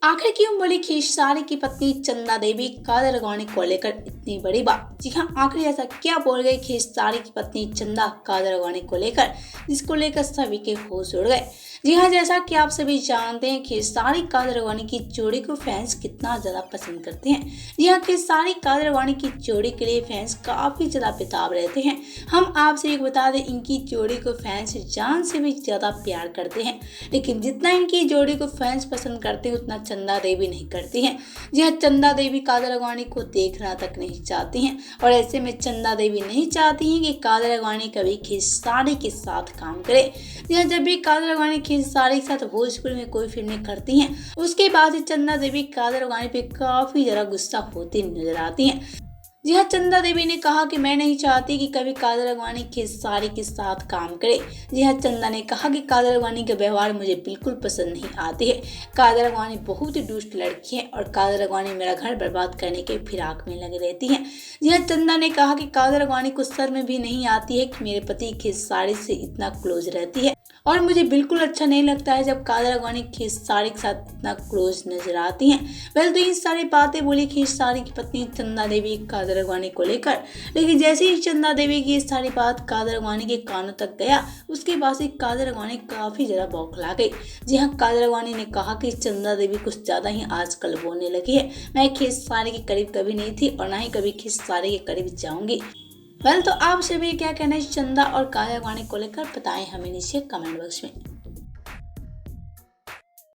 आखिर क्यों बोली खेसारी की पत्नी चंदा देवी काजल राघवानी को लेकर इतनी बड़ी बात। जी हाँ, आखिर ऐसा क्या बोल गई खेसारी की पत्नी चंदा काजल राघवानी को लेकर, जिसको लेकर सभी के होश उड़ गए। जी हाँ, जैसा कि आप सभी जानते हैं खेसारी काजल राघवानी की जोड़ी को फैंस कितना ज्यादा पसंद करते हैं। जी हाँ, खेसारी काजल राघवानी की जोड़ी के लिए फैंस काफी ज्यादा बेताब रहते हैं। हम आपसे एक बता दें, इनकी जोड़ी को फैंस जान से भी ज्यादा प्यार करते हैं, लेकिन जितना इनकी जोड़ी को फैंस पसंद करते हैं उतना चंदा देवी नहीं करती हैं। जी हाँ, चंदा देवी काजल राघवानी को देखना तक नहीं चाहती हैं, और ऐसे में चंदा देवी नहीं चाहती हैं कि काजल राघवानी कभी खेसारी के साथ काम करे। जी हाँ, जब भी काजल राघवानी खेसारी के साथ भोजपुरी में कोई फिल्में करती हैं, उसके बाद ही चंदा देवी काजल राघवानी पे काफी ज्यादा गुस्सा होती नजर आती हैं। जी हाँ, चंदा देवी ने कहा कि मैं नहीं चाहती कि कभी काजल राघवानी खेसारी के साथ काम करे। जी हाँ, चंदा ने कहा कि काजल राघवानी का व्यवहार मुझे बिल्कुल पसंद नहीं आती है। काजल राघवानी बहुत ही दुष्ट लड़की है और काजल राघवानी मेरा घर बर्बाद करने के फिराक में लगी रहती है। जी हाँ, चंदा ने कहा कि काजल राघवानी को शर्म में भी नहीं आती है कि मेरे पति खेसारी से इतना क्लोज रहती है, और मुझे बिल्कुल अच्छा नहीं लगता है जब काजल राघवानी खेसारी के साथ इतना क्लोज नजर आती हैं। वेल, तो इन सारी बातें बोली खेसारी की पत्नी चंदा देवी काजल राघवानी को लेकर, लेकिन जैसे ही चंदा देवी की ये सारी बात काजल राघवानी के कानों तक गया, उसके बाद से काजल राघवानी काफी ज्यादा बौखला गई। जी हाँ, काजल राघवानी ने कहा कि चंदा देवी कुछ ज्यादा ही आजकल बोलने लगी है। मैं खेसारी के करीब कभी नहीं थी और ना ही कभी खेसारी के करीब जाऊंगी। वेल, तो आप सभी क्या कहना है चंदा और काजल राघवानी को लेकर, बताएं हमें नीचे कमेंट बॉक्स में।